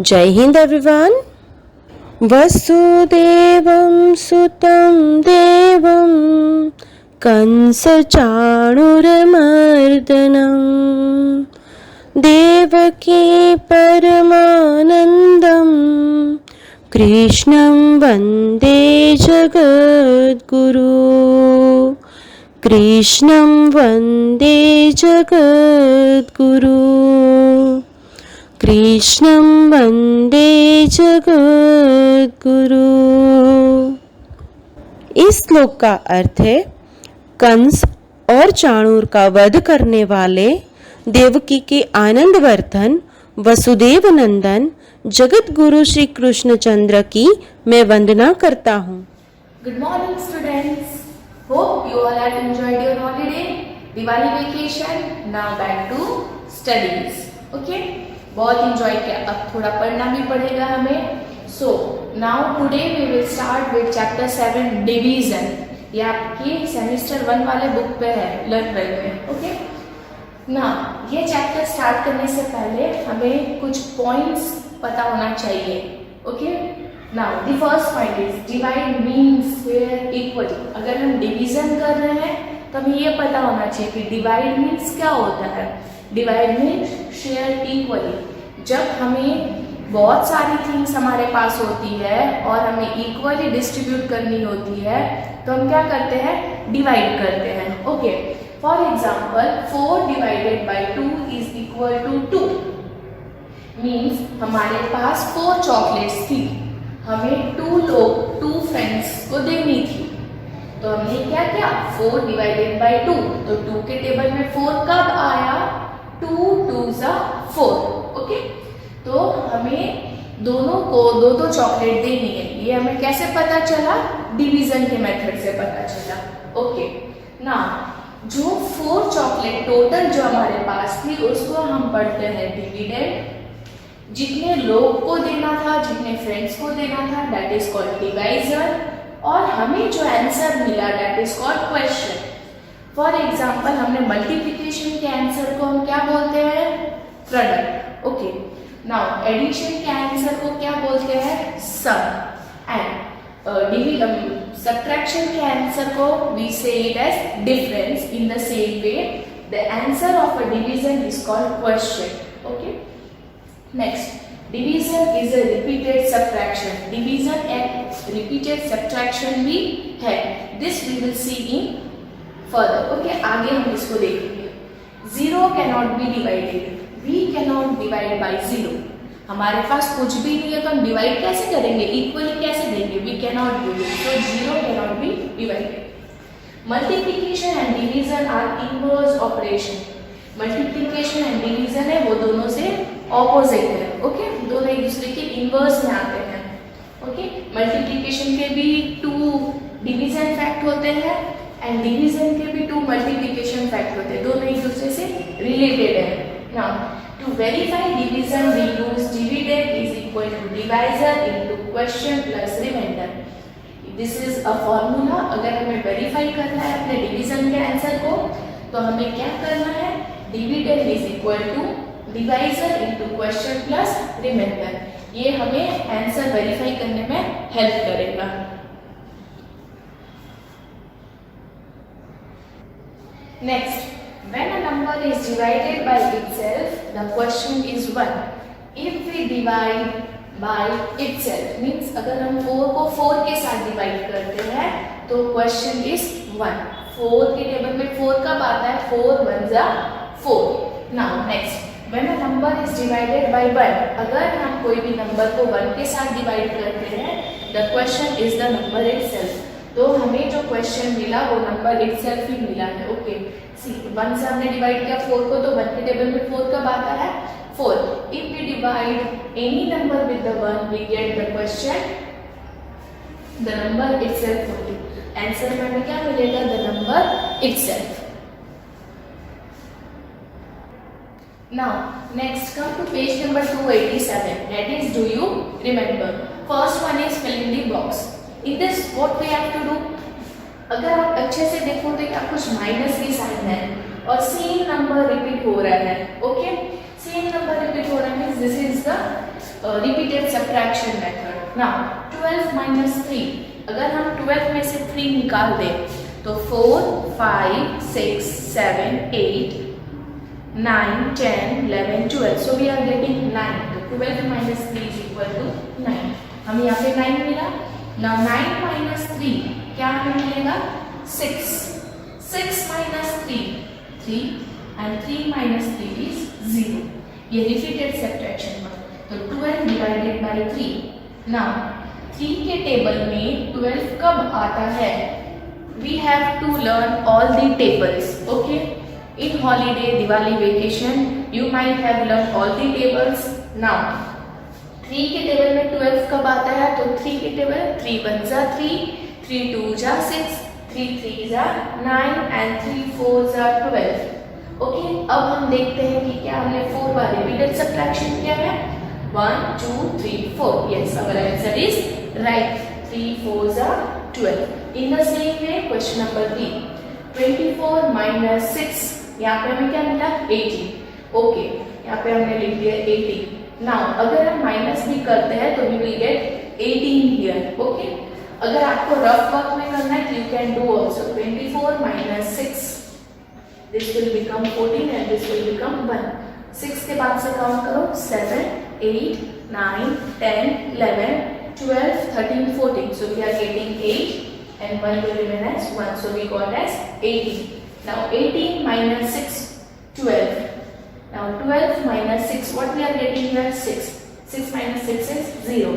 जय हिंद एवरीवन। वसुदेवं सुतं देवं कंसचाणूरमर्दनं देवकी परमानन्दं कृष्णं वन्दे जगद्गुरु। कृष्णं वन्दे जगद्गुरु। कृष्णं वन्दे जगद्गुरु। इस श्लोक का अर्थ है कंस और चाणूर का वध करने वाले देवकी के आनंदवर्धन वसुदेव नंदन जगत गुरु श्री कृष्णचंद्र की मैं वंदना करता हूँ। Good morning students. Hope you all have enjoyed your holiday, Diwali vacation. Now back to studies. Okay? बहुत enjoy किया, अब थोड़ा पढ़ना भी पड़ेगा हमें. So now today we will start with chapter 7 division. ये आपकी semester 1 वाले बुक पे है, लर्न रहे हैं. Okay? ना ये चैप्टर स्टार्ट करने से पहले हमें कुछ पॉइंट्स पता होना चाहिए. Okay, now the first point is divide means share equally. अगर हम डिवीजन कर रहे हैं तो हमें ये पता होना चाहिए कि डिवाइड मीन्स क्या होता है. Divide means share equally. जब हमें बहुत सारी थिंग्स हमारे पास होती है और हमें इक्वली डिस्ट्रीब्यूट करनी होती है तो हम क्या करते हैं, डिवाइड करते हैं. Okay, for example 4 divided by 2 is equal to 2. Means हमारे पास 4 चॉकलेट्स थी, हमें 2 फ्रेंड्स को देनी थी. तो हमने क्या किया, 4 डिवाइडेड बाई 2. तो 2 के टेबल में 4 कब आया, 2 2s 4. ओके, तो हमें दोनों को 2 चॉकलेट देनी है. ये हमें कैसे पता चला, डिवीजन के मेथड से पता चला. ओके, ना जो 4 चॉकलेट टोटल जो हमारे पास थी उसको हम पढ़ते हैं डिविडेंड. जितने लोग को देना था, जितने फ्रेंड्स को देना था, दैट इज कॉल्ड डिवाइजर. और हमें जो आंसर मिला that is called question. For example हमने मल्टीप्लिकेशन के आंसर को हम क्या बोलते हैं, प्रोडक्ट. ओके, नाउ एडिशन के आंसर को क्या बोलते हैं, सम. एंड subtraction के आंसर को we say it as difference. In the same way the answer of a division is called question. Okay, next, division is a repeated subtraction. Division and repeated subtraction भी है. This we will see in further. Okay, आगे हम इसको देखेंगे. 0 cannot be divided. We cannot divide by 0. हमारे पास कुछ भी नहीं है तो हम डिवाइड कैसे करेंगे, इक्वली कैसे देंगे, we can not do it. So 0 can not be divided. Multiplication and division are inverse operation. Multiplication and division है वो दोनों से ऑपोजिट है. ओके, दोनों एक दूसरे के इनवर्स में आते हैं. ओके, मल्टीप्लिकेशन के भी 2 डिवीजन फैक्ट होते हैं एंड डिवीजन के भी 2 मल्टीप्लिकेशन फैक्ट होते हैं. दोनों एक दूसरे से रिलेटेड है. Now to verify division we use dividend is equal to divisor into question plus remainder. This is a formula. अगर हमें verify करना है अपने division के आंसर को तो हमें क्या करना है, dividend is equal to divisor into question plus remainder. ये हमें आंसर verify करने में हेल्प करेगा. Next, when a number is divided by itself, the question is 1. If we divide by itself, means अगर हम 4 को 4 के साथ डिवाइड करते हैं तो question is 1. 4 के टेबल में 4 कब आता है, 4 1s 4. Now next, when a number is divided by 1, अगर हम कोई भी नंबर को 1 के साथ डिवाइड करते हैं, the question is the number itself. तो हमें जो क्वेश्चन मिला वो नंबर itself ही मिला है. ओके, 1 से हमने डिवाइड किया 4 को तो 1 के टेबल में 4 कब आता है, 4. If we divide any number with the 1 we get the question the number itself only. Answer में हमें क्या मिलेगा, the number itself. Now next, come to page number 287. That is do you remember. First one is fill in the box. In this what we have to do, अगर आप अच्छे से देखो तो क्या कुछ माइनस की साइन है और सेम नंबर रिपीट हो रहा है. ओके, सेम नंबर रिपीट हो रहा है means this is the repeated subtraction method. Now 12 minus 3, अगर हम 12 में से 3 निकाल दें तो 4, 5, 6, 7, 8, 9, 10, 11, 12, so we are getting 9, तो 12 minus 3 is equal to 9, हमें यहाँ पे 9 मिला। Now 9 minus 3 क्या हमें मिलेगा? 6, 6 minus 3, 3 and 3 minus 3 is 0, ये रिपीटेड सब्ट्रैक्शन हुआ। तो 12 डिवाइडेड बाय 3, नाउ 3 के टेबल में 12 कब आता है? We have to learn all the tables, okay. In holiday Diwali vacation you might have learn all the tables. Now 3 के टेबल में 12 कब आता है? तो 3 के टेबल 3 1 जा 3, 3 2 जा 6, 3 3 जा 9 एंड 3 4 जा 12, ओके। अब हम देखते हैं कि क्या हमने 4 बार रिपीटेड सब्ट्रैक्शन किया है। 1 2 3 4, yes, our answer is right, 3 4 are 12. In the same way, question number B, 24 minus 6, यहाँ पे हमें क्या मिला? 18, ओके, यहाँ पे हमने लिख दिया 18। नाउ अगर हम माइनस भी करते हैं तो we will get 18 here, okay. अगर आपको रफ वर्क में करना है तो you can do also 24 minus 6, this will become 14 and this will become 1। 6 के बाद से काउंट करो 7 8 9 10 11 12 13 14, so we are getting 8 and 1 will remain as 1, so we got as 18। now 18 minus 6 12, now 12 minus 6, what we are getting here? 6, 6 minus 6 is 0।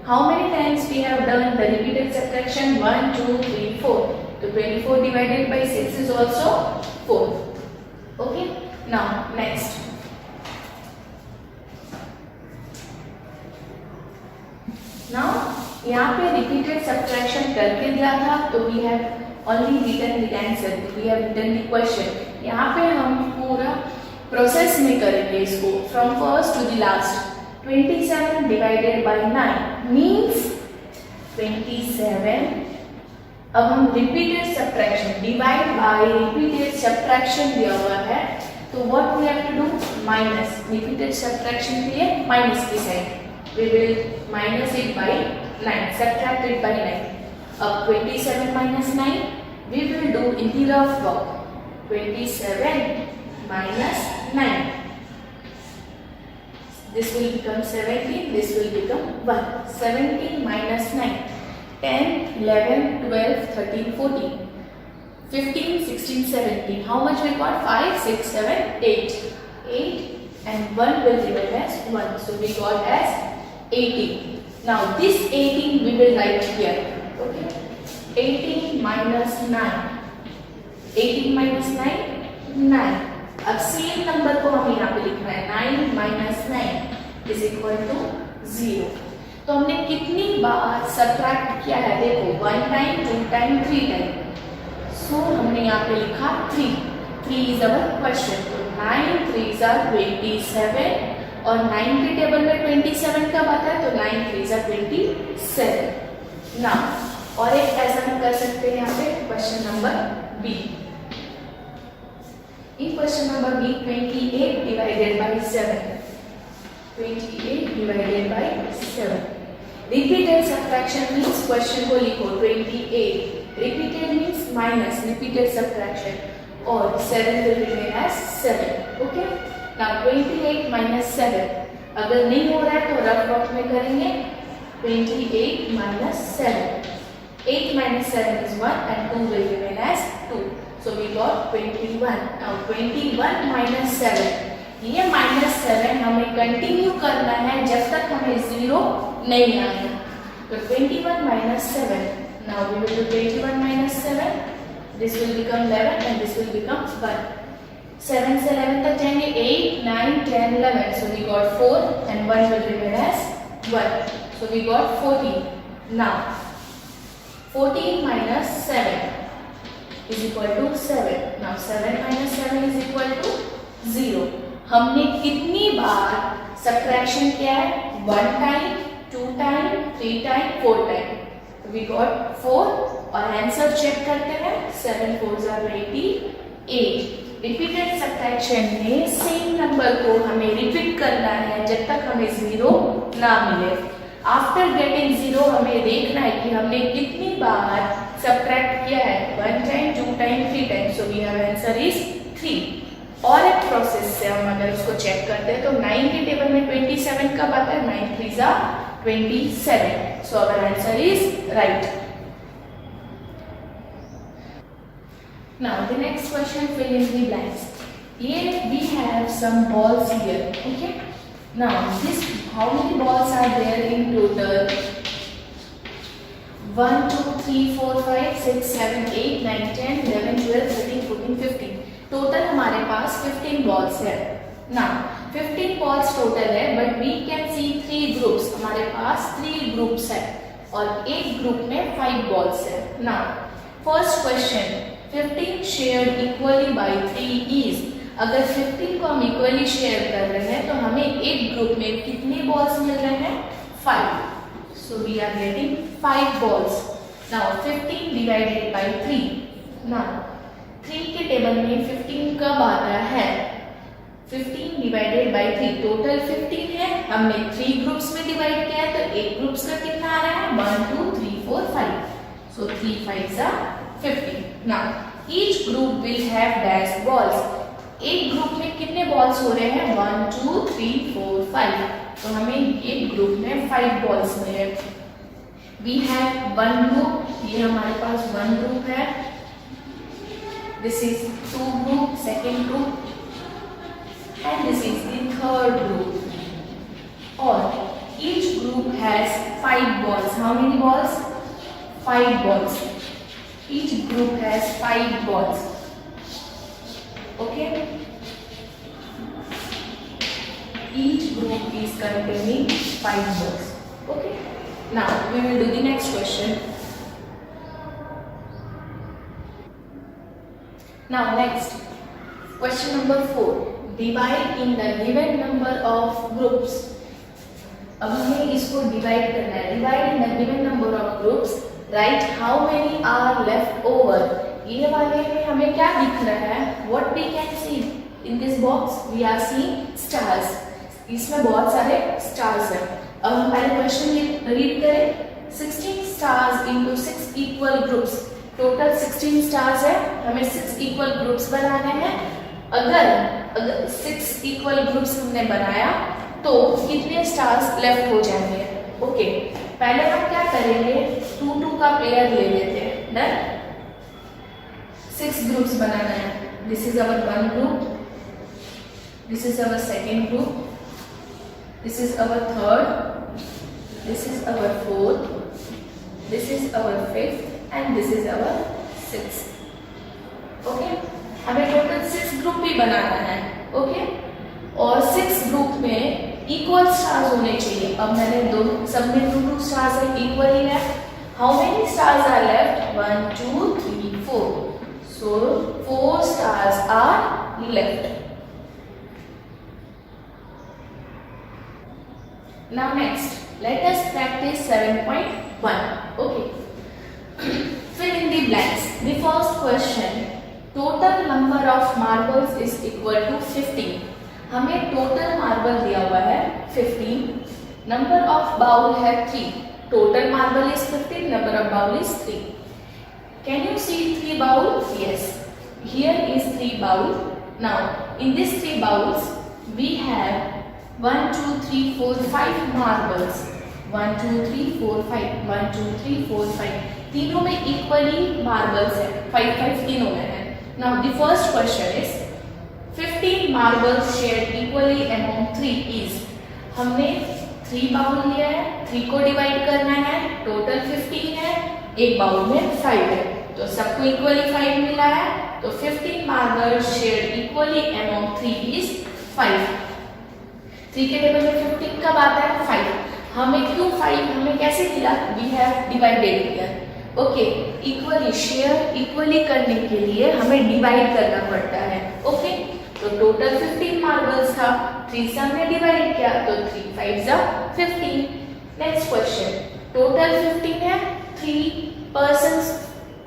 how many times we have done the repeated subtraction? 1 2 3 4, so 24 divided by 6 is also 4, okay। now next, now यहाँ पे repeated subtraction करके दिया था तो we have only written the answer, we have written the question. यहाँ पे हम पूरा प्रोसेस में करेंगे इसको from first to the last. 27 divided by 9 means 27। अब हम repeated subtraction, divide by repeated subtraction दिया हुआ है तो what we have to do? Minus, repeated subtraction के लिए माइनस की side we will minus it by 9, subtract it by 9। अब 27 minus 9 we will do in the rough work, 27 minus 9, this will become 17, this will become 1, 17 minus 9, 10 11 12 13 14 15 16 17, how much we got? 5 6 7 8, 8 and 1 will remain as 1, so we got as 18। now this 18 we will write here, okay। 18 minus 9, 18 minus 9 9। अब same number को हमें यहाँ पे लिखना है, 9 minus 9 is equal to 0। तो हमने कितनी बार सब्ट्रैक्ट किया है? देखो 1 टाइम 2 टाइम 3 टाइम, सो हमने यहाँ पे लिखा 3, 3 is our question। तो 9 3s are 27 और 9 के टेबल में 27 कब आता है? तो 9 3s are 27। ना और एक ऐसा हम कर सकते हैं यहाँ पे question number B. In question number B 28 divided by 7, 28 divided by 7। Repeated subtraction means question को लिखो 28, repeated means minus repeated subtraction और 7 will remain as 7, okay. now 28 minus 7, अगर नहीं हो रहा है तो रफ वर्क में करेंगे 28 minus 7, 8 minus 7 is 1 and 2 will remain as 2, so we got 21। now 21 minus 7, ये minus 7 हमें कंटिन्यू करना है जब तक हमें 0 नहीं आएगा। तो 21 minus 7, now we will do 21 minus 7, this will become 11 and this will become 1। 7 से 11 तक जाएंगे 8 9 10 11, so we got 4 and 1 will remain as 1, so we got 14। now 14 minus 7 is equal to 7, now 7 minus 7 is equal to 0। हमने कितनी बार subtraction किया है? 1 time 2 time 3 time 4 time, we got 4 और answer check करते हैं 7 4s are 28। रिपीटेड सब्ट्रैक्शन में same number को हमें रिपीट करना है जब तक हमें 0 ना मिले। आफ्टर गेटिंग 0 हमें देखना है कि हमने कितनी बार सब्ट्रैक्ट किया है, 1 time, 2 time, 3 time. So we have answer is 3। और एक प्रोसेस से हम अगर इसको चेक करते हैं तो 9 के टेबल में 27 कब आता है, 9 3 जा 27। So our answer is right. Now the next question, fill in the blanks. Here we have some balls here. Okay. Now this, how many balls are there in total? 1 2 3 4 5 6 7 8 9 10 11 12 13 14 15। Total हमारे पास 15 balls है। Now 15 balls total है, but we can see 3 groups। हमारे पास 3 groups है और एक group में 5 balls है। Now first question, 15 shared equally by 3 is। अगर 15 को हम इक्वली शेयर कर रहे हैं तो हमें एक ग्रुप में कितने बॉल्स मिल रहे हैं, 5। So we are getting 5 balls. Now 15 divided by 3। Now 3 के टेबल में 15 कब आता है, 15 डिवाइडेड बाय 3। टोटल 15 है, हमने 3 ग्रुप्स में डिवाइड किया है तो एक ग्रुप्स का कितना आ रहा है, 1 2 3 4 5। सो 3 5 जा 50। Now each group will have dash balls। एक ग्रुप में कितने बॉल्स हो रहे हैं, 1 2 3 4 5। तो हमें एक ग्रुप में 5 बॉल्स मिले। We have one group, ये हमारे पास 1 ग्रुप है। This is 2 group, second group, and this is the third group। और each group has 5 balls। How many balls? 5 balls। Each group has 5 balls. Okay? Each group is containing 5 balls. Okay? Now we will do the next question. Now next, question number 4. Divide in the given number of groups. अब हमें इसको divide करना है। Divide in the given number of groups. Write how many are left over। ये वाले में हमें क्या दिख रहा है, what we can see in this box, we are seeing stars। इसमें बहुत सारे stars हैं। अब हम पहले क्वेश्चन रीड करें। 16 stars into 6 equal groups। Total 16 stars है, हमें 6 equal groups बनाने हैं। अगर 6 equal groups हमने बनाया तो कितने stars लेफ्ट हो जाएंगे। ओके, पहले हम क्या करेंगे, 2 2 का पेयर ले लेते हैं। डन। 6 ग्रुप्स बनाना है। This is our 1 group, this is our second group, this is our third, this is our fourth, this is our fifth and this is our sixth. Okay, हमें टोटल 6 ग्रुप भी बनाना है। Okay, और 6 group में equal stars होने चाहिए। अब मैंने सब में 2 स्टार्स है, इक्वली है। How many stars are left, 1 2 3 4। So 4 stars are left. Now next, let us practise 7.1। Okay, fill in the blanks। The first question, total number of marbles is equal to 15। हमें total marble दिया हुआ है 15। Number of bowl है 3। Total marble is 15, number of bowl is 3। Can you see 3 bowl? Yes, here is 3 bowl. Now in this 3 bowls we have 1 2 3 4 5 marbles. 1 2 3 4 5, 1 2 3 4 5। तीनों में equally marbles है, 5 5 तीनों में है। Now the first question is 15 marbles shared equally among 3 is। हमने 3 bowl लिया है, 3 को डिवाइड करना है, टोटल 15 है, एक बाउल में 5 है, तो सबको इक्वली 5 मिला है। तो 15 marbles shared equally among 3 is 5। 3 के टेबल में 15 कब आता है, 5। हमें क्यों 5, हमें कैसे मिला, we have divided here. Okay, equally share equally करने के लिए हमें डिवाइड करना पड़ता है। ओके, तो टोटल 15 मार्बल्स था, 3 से हमने डिवाइड किया तो 3 5 जा 15। नेक्स्ट क्वेश्चन, टोटल 15 है, 3 पर्सन्स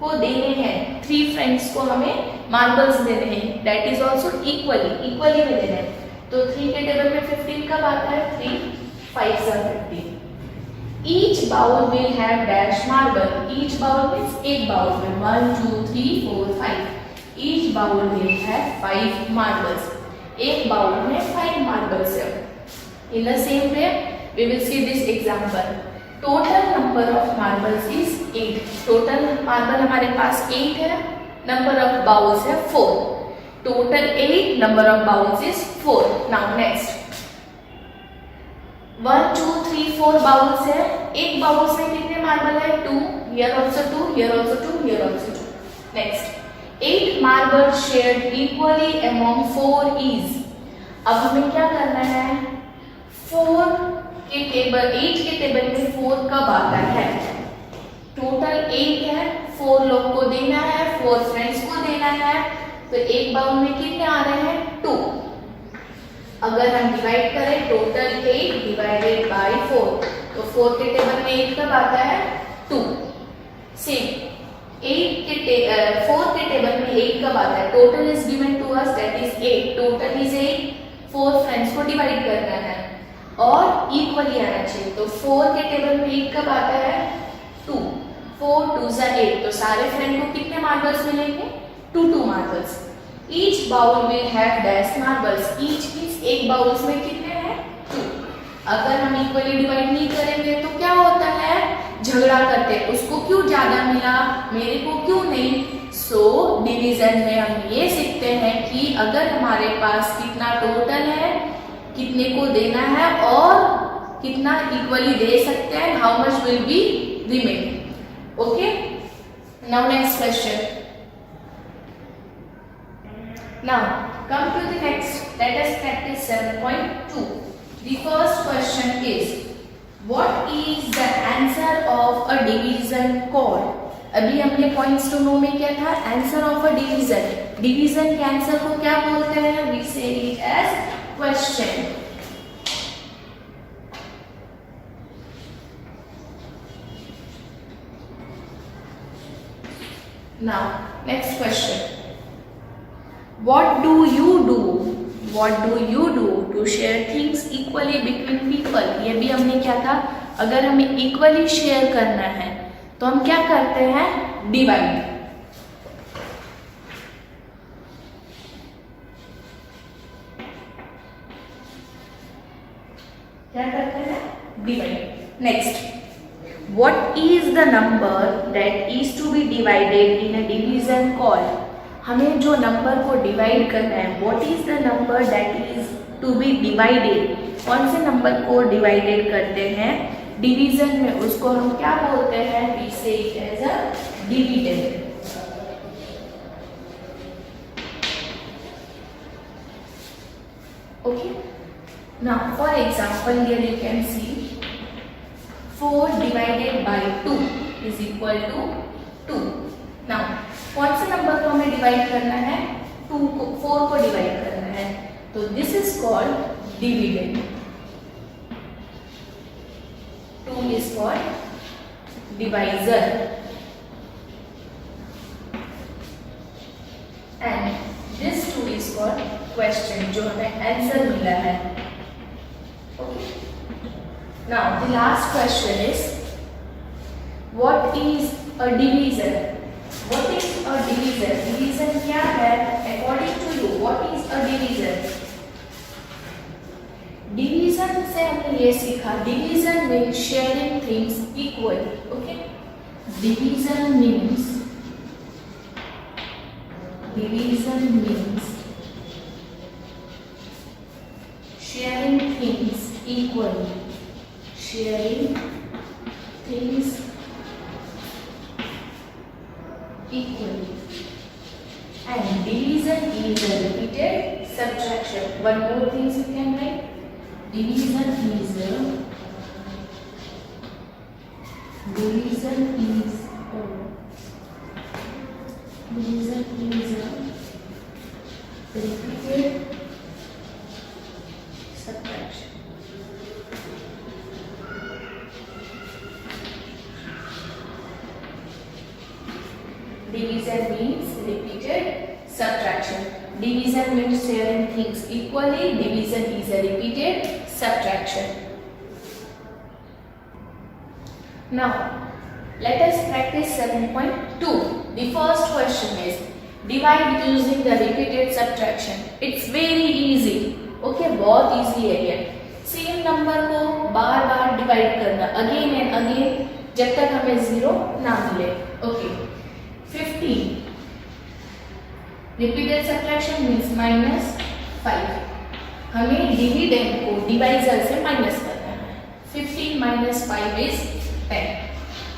को देने हैं 3 फ्रेंड्स को हमें मार्बल्स देने हैं, दैट इज ऑल्सो इक्वली में देने हैं। तो 3 के टेबल में 15 कब आता है? 3 5 are 15। Each bowl will have dash marble. Each bowl means एक बाउल में 1 2 3 4 5। Each bowl will have 5 marbles. एक बाउल में 5 marbles है। In the same way, we will see this example. Total number of marbles is 8. Total marble हमारे पास 8 है, number of bowls है 4. Total 8, number of bowls is 4. Now next. 1 2 3 4 bowls है, एक bowls में कितने मार्बल है? 2, here also 2, here also 2, here also 2। Next 8 marble shared equally among 4 is। अब हमें क्या करना है? 8 के टेबल में 4 कब आता है? टोटल 8 है, 4 लोग को देना है, 4 फ्रेंड्स को देना है, तो एक बाउल में कितने आ रहे हैं? 2। अगर हम डिवाइड करें टोटल 8 डिवाइडेड बाय 4, तो 4 के टेबल में 8 कब आता है? 2। सेम 4 के टेबल में 8 कब आता है? Total is given to us, that is 8। Total is 8, 4 friends को डिवाइड करना है और इक्वली आना चाहिए। तो 4 के टेबल में 8 कब आता है? 2। 4 2 जा 8, तो सारे फ्रेंड को कितने मार्बल्स मिलेंगे? 2 marbles. Each bowl will have dash marbles. Each means एक बाउल्स में कितने हैं? 2। अगर हम इक्वली डिवाइड नहीं करेंगे तो क्या होता है? झगड़ा करते हैं, उसको क्यों ज्यादा मिला, मेरे को क्यों नहीं। सो डिवीजन में हम ये सीखते हैं कि अगर हमारे पास कितना टोटल है, कितने को देना है और कितना इक्वली दे सकते हैं, how much will be remain. Okay, now next question. Now come to the next, let us practice 7.2. The first question is, what is the answer of a division called? अभी हमने पॉइंट्स टू नो में क्या था? Answer of a division. Division के answer को क्या बोलते हैं? We say it as question. Now next question. What do you do? What do you do to share things equally between people? ये भी हमने क्या था? अगर हमें इक्वली शेयर करना है तो हम क्या करते हैं? डिवाइड। क्या करते हैं? Divide. Next, what is the number that is to be divided in a division called? हमें जो नंबर को डिवाइड करना है, what is the number that is to be divided? कौन से नंबर को डिवाइडेड करते हैं डिवीजन में, उसको हम क्या बोलते हैं? We say it as a dividend. Okay, now for example here you can see 4 divided by 2 is equal to 2। Now कौन से नंबर को हमें डिवाइड करना है? 4 को डिवाइड करना है, तो this is called dividend. 2 is called divisor and this 2 is called question, जो हमें आंसर मिला है। Okay, now the last question is, what is a divisor? What is a division? Division क्या है? According to you, what is a division? Division से हमने ये सीखा, division means sharing things equally. Okay? Division means sharing things equally. Sharing things equally. And division is a repeated subtraction. One more thing you can write. Division is a repeated subtraction. Division means repeated subtraction. Division means sharing things equally. Division is a repeated subtraction. Now, let us practice 7.2. The first question is divide using the repeated subtraction. It's very easy. Okay, बहुत easy है ये. Same number को बार बार divide करना again and again जब तक हमें zero ना मिले. Okay, 15 repeated subtraction means -5. हमें डिविडेंड को डिवाइजर से माइनस करना है. 15 - 5 इज 10.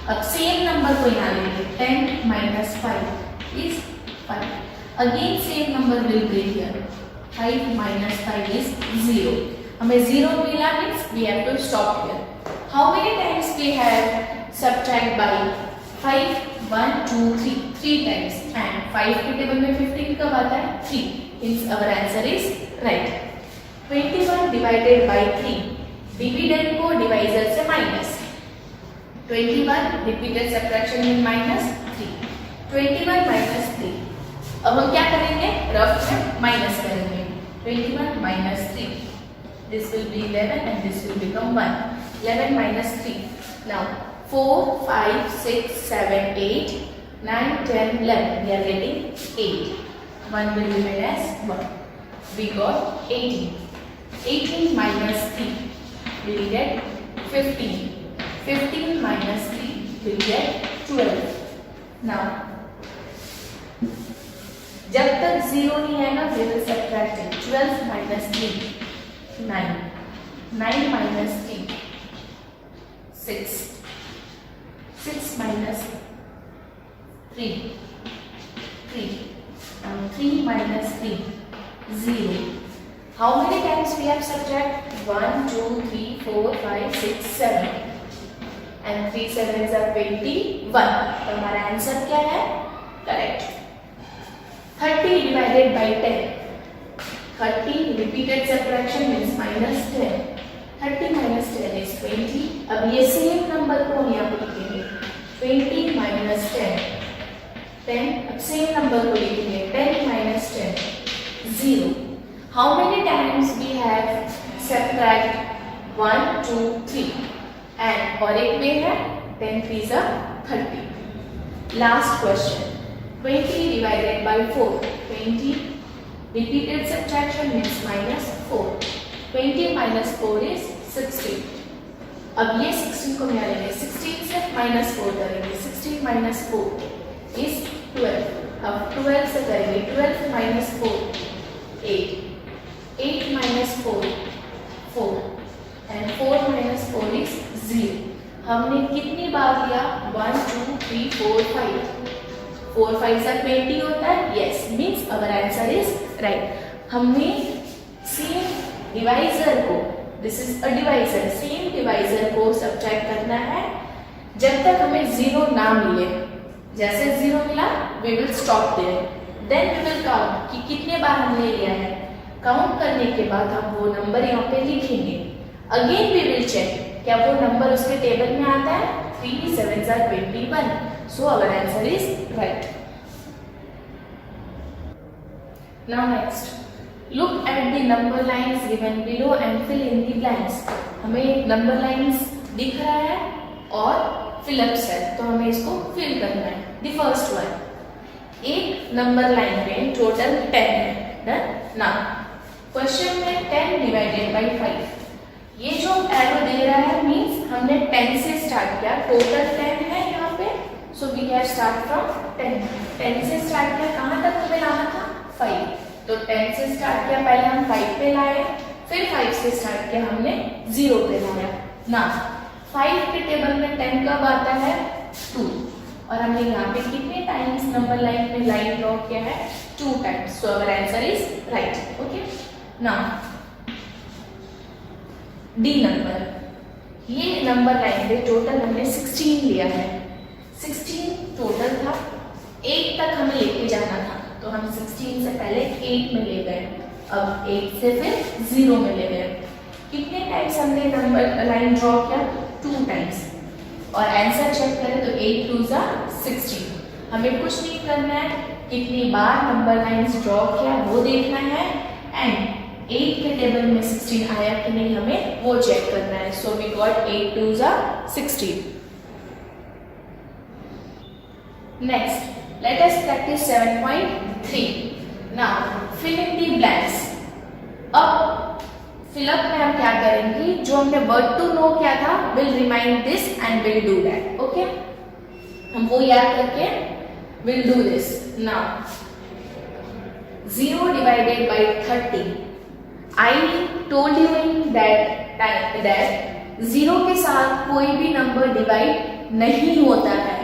अब सेम नंबर को यहाँ लेंगे. 10 - 5 is 5. Again same number will be here. 5 - 5 is 0. हमें 0 मिला means we have to stop here. How many times we have subtract by 5? 1 2 3 3 times. And 5 के टेबल में 15 कब आता है? 3. Means our answer is right. 21 divided by 3. Dividend को divisor से minus. 21 repeated subtraction में -3. 21 - 3. अब हम क्या करेंगे? रफ में माइनस करेंगे. 21 - 3. This will be 11 and this will become 1. 11 - 3. Now 4, 5, 6, 7, 8, 9, 10, 11. We are getting 8. 1 will remain as 1. We got 18. 18 - 3. We will get 15. 15 - 3. We will get 12. Now जब तक 0 नहीं आएगा we will subtract it. 12 - 3. 9. 9 - 3. 6. 6 - 3. 3. 3 - 3. 0. How many times we have subtract? 1, 2, 3, 4, 5, 6, 7. And 3 sevens are 21. तो हमारा answer क्या है? Correct. 30 divided by 10. 30 repeated subtraction means -10. 30 - 10 is 20. अब ये सेम नंबर को हम यहाँ पे लिखेंगे. 20 - 10. 10. अब सेम नंबर को लिखेंगे. 10 - 10. 0. How many times we have subtract 1, 2, 3. And और एक में है 10 3s are 30. Last question. 20 divided by 4. 20 repeated subtraction means -4. 20 - 4 is 16. अब ये 16 को मिला लेंगे. 16 से -4 करेंगे. 16 - 4 is 12. अब 12 से करेंगे. 12 - 4 8. 8 - 4 4. And 4 - 4 is 0. हमने कितनी बार लिया? 1 2 3 4 5. 4 5s are 20 होता है. Yes, means our answer is right. हमने सेम डिवाइजर को, this is a divisor, same divisor को सब्ट्रैक्ट करना है जब तक हमें 0 ना मिले. जैसे 0 मिला we will stop there. Then we will count कि कितने बार हमने लिया है. काउंट करने के बाद हम वो नंबर यहाँ पे लिखेंगे. अगेन वी विल चेक क्या वो नंबर उसके टेबल में आता है. 3 7s are 21. So our answer is right. Now next, look at the number lines given below and fill in the blanks. हमें number lines दिख रहा है और fill-ups है, तो हमें इसको fill करना है. The first one, एक number line में total 10 है. Done? Now question में 10 divided by 5. ये जो arrow दे रहा है means हमने 10 से start किया. Total 10 है यहाँ पे. So we have start from 10. 10 से start किया. कहाँ तक हमें लाना था? 5. तो 10 से start किया, पहले हम 5 पे लाए, फिर 5 से start किया हमने 0 पे लाया. ना 5 के टेबल में 10 कब आता है? 2. और हमने यहाँ पे कितने टाइम्स नंबर लाइन में लाइन ड्रॉ किया है? 2 times. So our answer is right. Okay. Now the number, ये नंबर लाइन पे टोटल हमने 16 लिया है. 16 टोटल था. 8 तक हमें लेके जाना था, तो हम 16 से पहले 8 में ले गए. अब 8 से फिर 0 में ले गए. कितने टाइम्स हमने नंबर लाइन ड्रॉ किया? 2 टाइम्स. और आंसर चेक करें तो 8 2s are 16. हमें कुछ नहीं करना है, कितनी बार नंबर लाइंस ड्रॉ किया वो देखना है एंड 8 के टेबल में 16 आया कि नहीं हमें वो चेक करना है. So we got 8 2s are 16. Next, let us practice 7.3. Now, fill in the blanks. अब फिलअप में हम क्या करेंगे, जो हमने वर्ड टू नो किया था will remind this and will do that. Okay, हम वो याद करके will do this. Now 0 divided by 30. I told you in that time that 0 के साथ कोई भी नंबर डिवाइड नहीं होता है.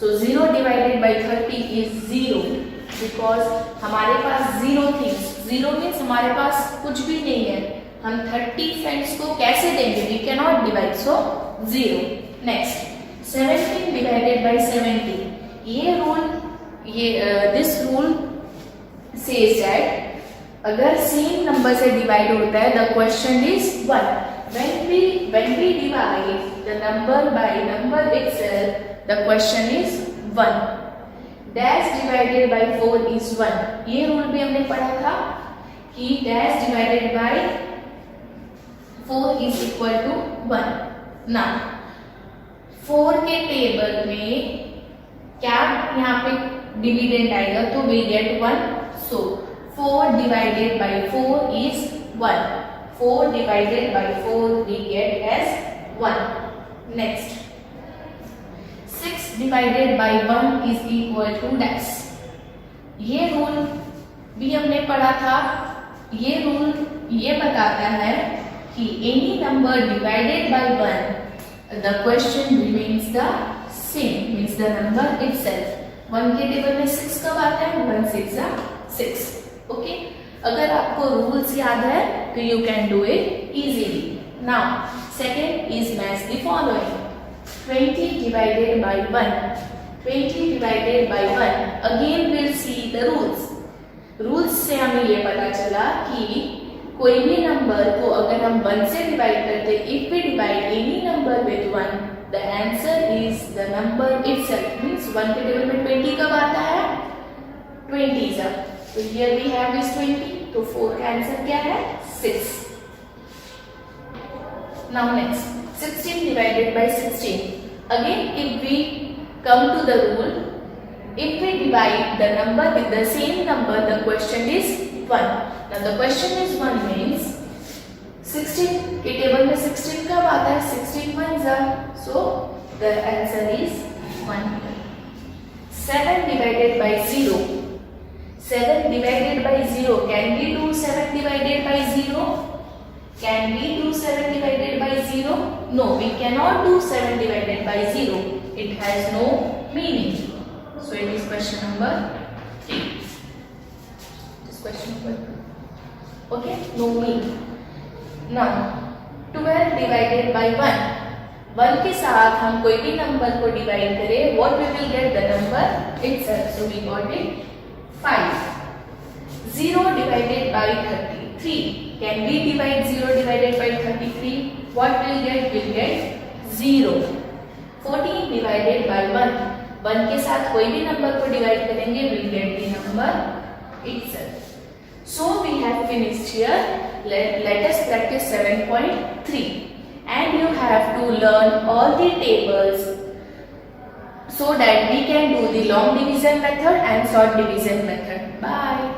So 0 divided by 30 is 0 because हमारे पास 0 थिंग्स. 0 मीन्स हमारे पास कुछ भी नहीं है. हम 30 फ्रेंड्स को कैसे देंगे? We cannot divide, so 0. Next, 17 divided by 70. ये rule, this rule says that अगर सेम नंबर से डिवाइड होता है the question is 1. When we divide the number by number itself, the question is 1. Dash divided by 4 is 1. ये rule भी हमने पढ़ा था कि dash divided by 4 is equal to 1. Now 4 के टेबल में क्या यहाँ पे डिविडेंड आएगा तो we get 1. So 4 divided by 4 is 1. 4 divided by 4 we get as 1. Next, 6 divided by 1 is equal to dash. ये रूल भी हमने पढ़ा था. ये रूल ये बताता है कि any number divided by 1, the question remains the same, means the number itself. 1 के टेबल में 6 कब आता है? 1 6 6. ओके, अगर आपको रूल्स याद है तो you can do it easily. Now second is match the following. 20 divided by 1. 20 divided by 1. Again will see the rules. Rules से हमें ये पता चला कि कोई भी नंबर को अगर हम 1 से डिवाइड करते, if we divide any number with 1, the answer is the number itself. Means 1 के टेबल में 20 कब आता है? 20s. तो हियर वी हैव दिस 20. तो 4 का आंसर क्या है? 6. Now next, 16 divided by 16. Again, if we come to the rule, if we divide the number with the same number, the question is 1. Now the question is 1 means 16 के table में 16 कब आता है? 16 1s are. So the answer is 1. 7 divided by 0. 7 divided by 0. Can we do 7 divided by 0? Can we do 7 divided by 0? No, we cannot do 7 divided by 0. It has no meaning. So it is question number 3. This question number 2. Okay, no meaning. Now 12 divided by 1. 1 के साथ हम कोई भी number को divide करें, what we will get? The number itself. So we got it 5. 0 divided by 33. Can we divide 0 divided by 33? What will get? Will get 0. 14 divided by 1. 1 के साथ कोई भी नंबर को डिवाइड करेंगे, will get the number itself. So we have finished here. Let us practice 7.3. And you have to learn all the tables so that we can do the long division method and short division method. Bye.